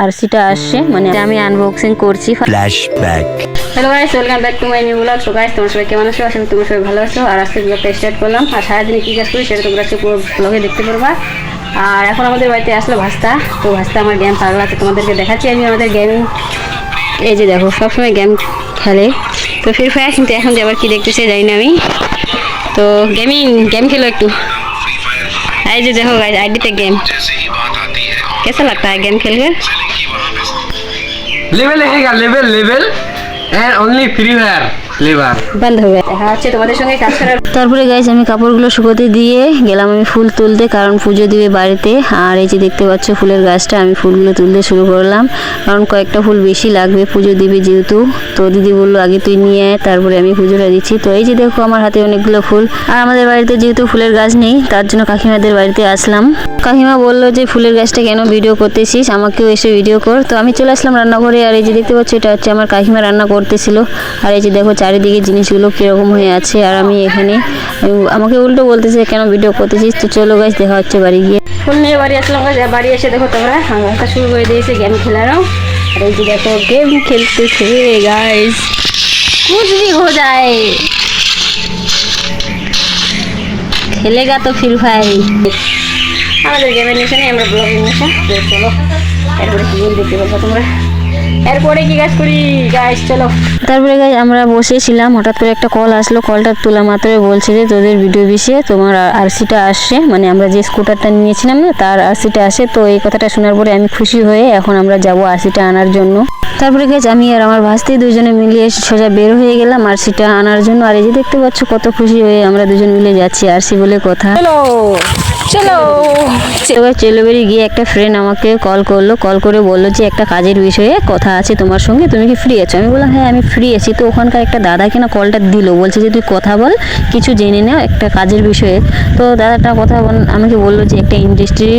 আরসিটা আসছে, মানে আমি আনবক্সিং করছি। Flashback. Hello guys, welcome back to my new blog. So guys, তোমরা সবাই কেমন আছো? আশা করি তোমরা সবাই ভালো আছো। আর আজকে ব্লগটা স্টার্ট করলাম। আর সারাদিনে কী কাজ করি সেটা তোমরা আজকে পুরো ব্লগে দেখতে পারবা। আর এখন আমাদের বাড়িতে আসলো ভাস্তা। তো ভাস্তা আমার গেম পাগলা, তো তোমাদেরকে দেখাচ্ছি আমি আমাদের গেমিং। এই যে দেখো, সবসময় গেম খেলে। তো ফ্রি ফায়ার, কিন্তু এখন যে আবার কী দেখতেছে জানি না আমি। তো গেম খেলো একটু। এই যে देखो गाइस, आईडी पे गेम कैसा लगता है गेम खेल कर? लेवल रहेगा, level and only free fire level बंद हो गया। হ্যাঁ, হচ্ছে তোমাদের সঙ্গে কাজ করার। তারপরে গাইস আমি কাপড়গুলো শুকোতে দিয়ে গেলাম আমি ফুল তুলতে, কারণ পুজো দিবে বাড়িতে। আর এই যে দেখতে পাচ্ছ ফুলের গাছটা, আমি ফুলগুলো তুলতে শুরু করলাম, কারণ কয়েকটা ফুল বেশি লাগবে, পুজো দিবে যেহেতু। তো দিদি বললো আগে তুই নিয়ে আয়, তারপরে আমি পুজোটা দিচ্ছি। তো এই যে দেখো আমার হাতে অনেকগুলো ফুল। আর আমাদের বাড়িতে যেহেতু ফুলের গাছ নেই, তার জন্য কাকিমাদের বাড়িতে আসলাম। কাকিমা বললো যে ফুলের গাছটা কেন ভিডিও করতেছিস, আমাকেও এসে ভিডিও কর। তো আমি চলে আসলাম রান্নাঘরে। আর এই যে দেখতে পাচ্ছ এটা হচ্ছে আমার কাকিমা রান্না করতেছিল। আর এই যে দেখো চারিদিকে জিনিসগুলো কিরকম হয়ে আছে, আর আমি এখানে আমাকে উল্টো বলতেছে কেন ভিডিও করতেছিস। তো চলো গাইস, দেখা হচ্ছে বাড়ি গিয়ে। ফুল নিয়ে বাড়ি আসলাম গাইস। বাড়ি এসে দেখো তোমরা হাঙ্গাটা শুরু করে দিয়েছে গেম খেলারও। আর এই যে দেখো গেম খেলতেছে গাইস, कुछ भी हो जाए খেলেগা তো ফ্রি ফায়ার। আমাদের গেমের নেশা নেই, আমরা ব্লগিং নেশা। তো চলো এরপরে কি দেখতে পাবো তোমরা, এরপরে কি কাজ করি গাইস, চলো। তারপরে গাইস আমরা বসেছিলাম, হঠাৎ করে একটা কল আসলো। কলটা তোলা মাত্রই বলছে যে তোদের ভিডিও বিষয়ে তোমার আরসিটা আসছে, মানে আমরা যে স্কুটারটা নিয়েছিলাম না তার আরসিটা আসে। তো এই কথাটা শোনার পরে আমি খুশি হয়ে এখন আমরা যাব আরসিটা আনার জন্য। তারপরে গাইস আমি আর আমার ভাস্তি দুজনে মিলিয়ে সোজা বের হয়ে গেলাম আরসিটা আনার জন্য। আর এই যে দেখতে পাচ্ছ কত খুশি হয়ে আমরা দুজন মিলে যাচ্ছি আরসি বলে কথা। চলো চেলোবেরি গিয়ে একটা ফ্রেন্ড আমাকে কল করলো, কল করে বললো যে একটা কাজের বিষয়ে কথা আছে তোমার সঙ্গে, তুমি কি ফ্রি আছো? আমি বললাম হ্যাঁ আমি ফ্রি আছি। তো ওখানকার একটা দাদাকে না কলটা দিল, বলছে যে তুই কথা বল, কিছু জেনে নাও একটা কাজের বিষয়ে। তো দাদাটা কথা আমাকে বললো যে একটা ইন্ডাস্ট্রি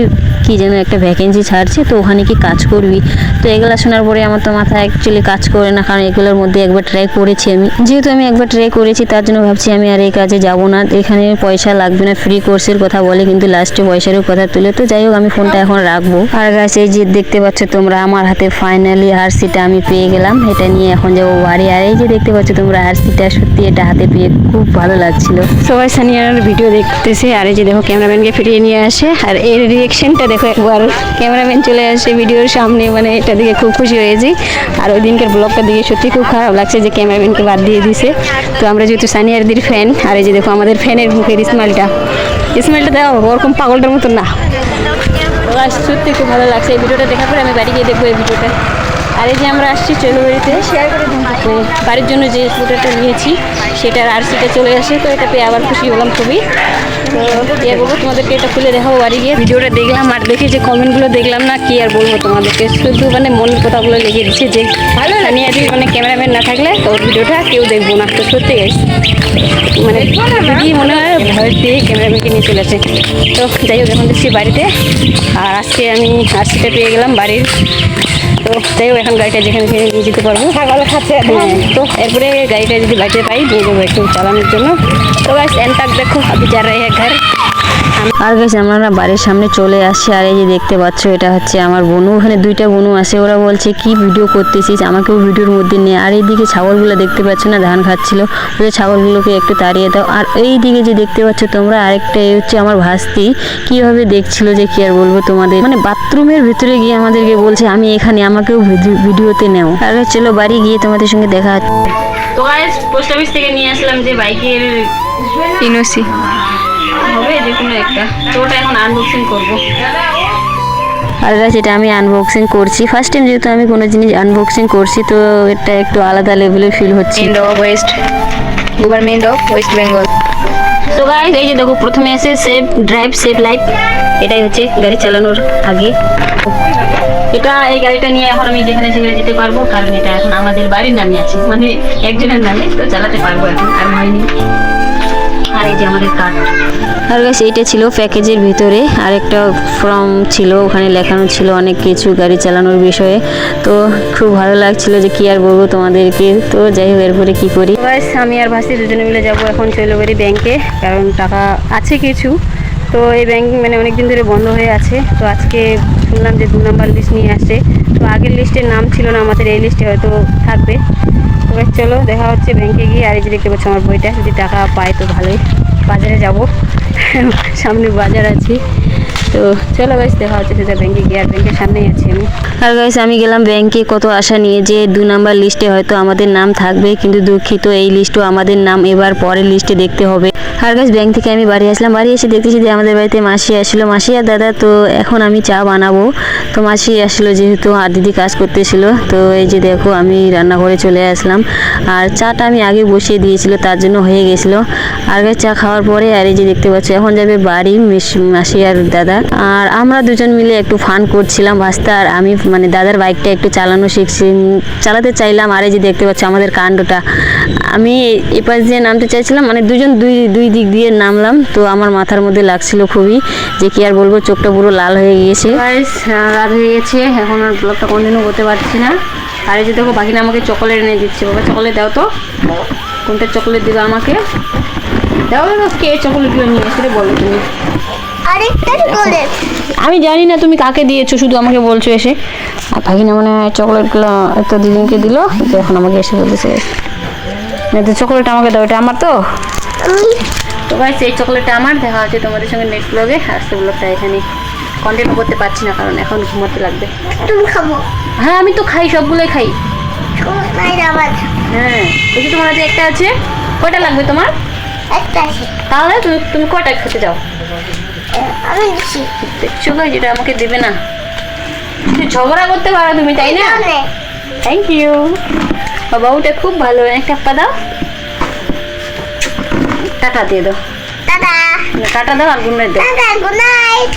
কি যেন একটা ভ্যাকেন্সি ছাড়ছে, তো ওখানে কি কাজ করবি? তো এগুলো শোনার পরে আমার তো মাথা অ্যাকচুয়ালি কাজ করে না, কারণ এগুলোর মধ্যে একবার ট্রাই করেছি আমি। যেহেতু আমি একবার ট্রাই করেছি তার জন্য ভাবছি আমি আর এই কাজে যাব না। এখানে পয়সা লাগবে না, ফ্রি কোর্সের কথা বলে, কিন্তু লাস্টে পয়সারও কথা তুলে। তো যাই হোক আমি ফোনটা এখন রাখবো। আর গাইস এই যে দেখতে পাচ্ছ তোমরা আমার হাতে ফাইনালি আরসিটা আমি পেয়ে গেলাম। এটা নিয়ে এখন যাবো বাড়ি। আর এই যে দেখতে পাচ্ছ তোমরা আরসিটা, সত্যি এটা হাতে পেয়ে খুব ভালো লাগছিল। সবাই সানিয়ার ভিডিও দেখতেছে। আর এই যে দেখো ক্যামেরাম্যানকে ফিরিয়ে নিয়ে আসে, আর এর রিয়েকশনটা দেখো একবার। ক্যামেরাম্যান চলে আসে ভিডিওর সামনে, মানে এটা দেখে খুব খুশি হয়েছি। আর ওই দিনকার ব্লগটা দেখে সত্যি খুব খারাপ লাগছে যে ক্যামেরাম্যানকে বাদ দিয়ে দিছে। তো আমরা যেহেতু সানিয়ারদের ফ্যান, আর এই যে দেখো আমাদের ফ্যানের মুখের স্মাইলটা দাও, ওরকম পাগলটার মতো না। সত্যি খুব ভালো লাগছে। এই ভিডিওটা দেখার পরে আমি বাড়ি গিয়ে দেখবো এই ভিডিওটা। আর এই যে আমরা আসছি চেলোবাড়িতে, বাড়ির জন্য যে স্কুটারটা নিয়েছি সেটার আরসিটা চলে আসে। তো এটা পেয়ে আবার খুশি হলাম খুবই। তো ইয়ে বলবো তোমাদেরকে, এটা খুলে দেখাবো বাড়ি গিয়ে। ভিডিওটা দেখলাম আর দেখে যে কমেন্টগুলো দেখলাম না, কি আর বলবো তোমাদেরকে, শুধু মানে মনের কথাগুলো লিখে দিচ্ছে যে ভালো নিয়ে যদি মানে ক্যামেরাম্যান না থাকলে তো ভিডিওটা কেউ দেখবো না। তো সত্যি মানে দিদি মনে হয় ভয় দিয়ে ক্যামেরাম্যানকে নিয়ে চলেছে। তো যাই হোক এখন দেখছি বাড়িতে। আর আজকে আমি আরসিটা পেয়ে গেলাম বাড়ির। তো যাই হোক এখন গাড়িটা যেখানে নিয়ে যেতে পারবো। তো এরপরে গাড়িটা যদি বাড়িতে পাই নিয়ে যাবো একটু চালানোর জন্য। তো গাইস এন্ড তক দেখো আবি যা রহে হ্যাঁ ঘর। আর গাইস আমরা বাড়ির সামনে চলে আসছি। আর এই যে দেখতে পাচ্ছ এটা হচ্ছে আমার বোনু, ওখানে দুইটা বোনু আছে। ওরা বলছে কি ভিডিও করতেছিস, আমাকেও ভিডিওর মধ্যে নিয়ে। আর এইদিকে ছাগলগুলো দেখতে পাচ্ছ না, ধান খাচ্ছিল, ওই ছাগলগুলোকে একটু তাড়িয়ে দাও। আর এই দিকে যে দেখতে পাচ্ছ তোমরা আরেকটা হচ্ছে আমার ভাস্তি, কিভাবে দেখছিল যে কি আর বলবো তোমাদের, মানে বাথরুমের ভিতরে গিয়ে আমাদেরকে বলছে আমি এখানে, আমাকেও ভিডিওতে নেও। আর চলো বাড়ি গিয়ে তোমাদের সঙ্গে দেখা হচ্ছে। তো গাইস পোস্ট অফিস থেকে নিয়ে আসলাম যে বাইকের ইনোসি হবে যে কোনো একটা, তো ওটা এখন আনবক্সিং করবো। আর গাইস এটা আমি আনবক্সিং করছি ফার্স্ট টাইম, যেহেতু আমি কোনো জিনিস আনবক্সিং করছি তো এটা একটু আলাদা লেভেলের ফিল হচ্ছে। Government of West Bengal. তো গাইস এই যে দেখো প্রথমে আছে সেভ ড্রাইভ সেভ লাইফ, এটাই হচ্ছে গাড়ি চালানোর আগে। এটা এই গাড়িটা নিয়ে এখন আমি যেখানে সেখানে যেতে পারবো, কারণ এটা এখন আমাদের বাড়ির নামে আছে, মানে একজনের নামে, তো চালাতে পারবো এখন, আর হয়নি। আর এই যে আমাদের কার্ড। আর গাইস এইটা ছিল প্যাকেজের ভিতরে, আর একটা ফর্ম ছিল, ওখানে লেখানো ছিল অনেক কিছু গাড়ি চালানোর বিষয়ে। তো খুব ভালো লাগছিল যে কি আর বলবো তোমাদেরকে। তো যাই হোক এরপরে কি করি গাইস, আমি আর ভাস্তি দুজনে মিলে যাবো এখন চেলোবাড়ি ব্যাংকে, কারণ টাকা আছে কিছু। তো এই ব্যাংক মানে অনেকদিন ধরে বন্ধ হয়ে আছে, তো আজকে শুনলাম যে 2 নাম্বার লিস্ট নিয়ে আসছে। তো আগের লিস্টের নাম ছিল না আমাদের, এই লিস্টে হয়তো থাকবে। তবে চলো দেখা হচ্ছে ব্যাংকে গিয়ে। আর এই যে দেখতে পাচ্ছ আমার বইটা, যদি টাকা পাই তো ভালোই। বাজারে যাব, সামনে বাজার আছে। তো চলো গাইস দেখা হচ্ছে সেটা ব্যাংকে গিয়ে। আর ব্যাংকের সামনেই আছি আমি। আর গাইস আমি গেলাম ব্যাংকে কত আশা নিয়ে যে 2 নাম্বার লিস্টে হয়তো আমাদের নাম থাকবে, কিন্তু দুঃখিত এই লিস্টও আমাদের নাম এবার পরের লিস্টে দেখতে হবে। আর গাইস ব্যাংক থেকে আমি বাড়ি আসলাম, বাড়ি এসে দেখতেছি যে আমাদের বাড়িতে মাসি আসলো, মাসি আর দাদা। তো এখন আমি চা বানাবো। তো মাসি আসলো যেহেতু, আর দিদি কাজ করতেছিল। তো এই যে দেখো আমি রান্নাঘরে চলে আসলাম। আর চাটা আমি আগে বসিয়ে দিয়েছিল, তার জন্য হয়ে গেছিলো। আর গাইস চা খাওয়ার পরে আর এই যে দেখতে পাচ্ছ এখন যাবে বাড়ি মাসি আর দাদা। আর আমরা দুজন মিলে একটু ফান করছিলাম ভাস্তা আর আমি, মানে দাদার বাইকটা একটু চালাতে চাইলাম। আর এই যে দেখতে পাচ্ছ আমাদের কাণ্ডটা, আমি এপাশ দিয়ে নামতে চাইছিলাম, মানে দুজন দুই দিক দিয়ে নামলাম। তো আমার মাথার মধ্যে লাগছিল খুবই, যে কি আর বলবো, চোখটা পুরো লাল হয়ে গিয়েছে। রাত হয়ে গেছে, এখন আর ব্লগটা কন্টিনিউ করতে পারছি না। আর এই যে দেখো বাকিনা আমাকে চকোলেট এনে দিচ্ছে। বাবা চকোলেট দাও তো, কোনটা চকোলেট দিবে আমাকে? দাও দাও, কে চকোলেটগুলো নিয়ে এসে বলো তুমি। আরেকটা চকোলেট। আমি জানি না তুমি কাকে দিয়েছো, শুধু আমাকে বলছো এসে। আর ভাগিনা মানে চকোলেটগুলো একটা দিদিনকে দিল, তো এখন আমাকে এসে বলতেছে তো চকোলেট আমাকে দাও, এটা আমার তো। তো ভাই সেই চকোলেটটা আমার। দেখা হচ্ছে তোমাদের সঙ্গে নেক্সট ব্লগে। আজকে ব্লগটা এখানে কন্টিনিউ করতে পারছি না, কারণ এখন ঘুমাতে লাগবে। তুমি খাবো? হ্যাঁ আমি তো খাই, সবগুলোই খাই। নাই আবার হ্যাঁ এই যে তোমার হাতে একটা আছে, কয়টা লাগবে তোমার? একটা আছে। তাহলে তুমি কয়টা খেতে যাও? আমি দিছি। দেখছো ভাই, যেটা আমাকে দেবে না। ঝগড়া করতে পারো তুমি, তাই না? থ্যাংক ইউ বাবা, ওটা খুব ভালো। একটা পা দাও, টাটা দিয়ে দাও। টাটা। টাটা দাও আর গুড নাইট দাও। Tata, good night.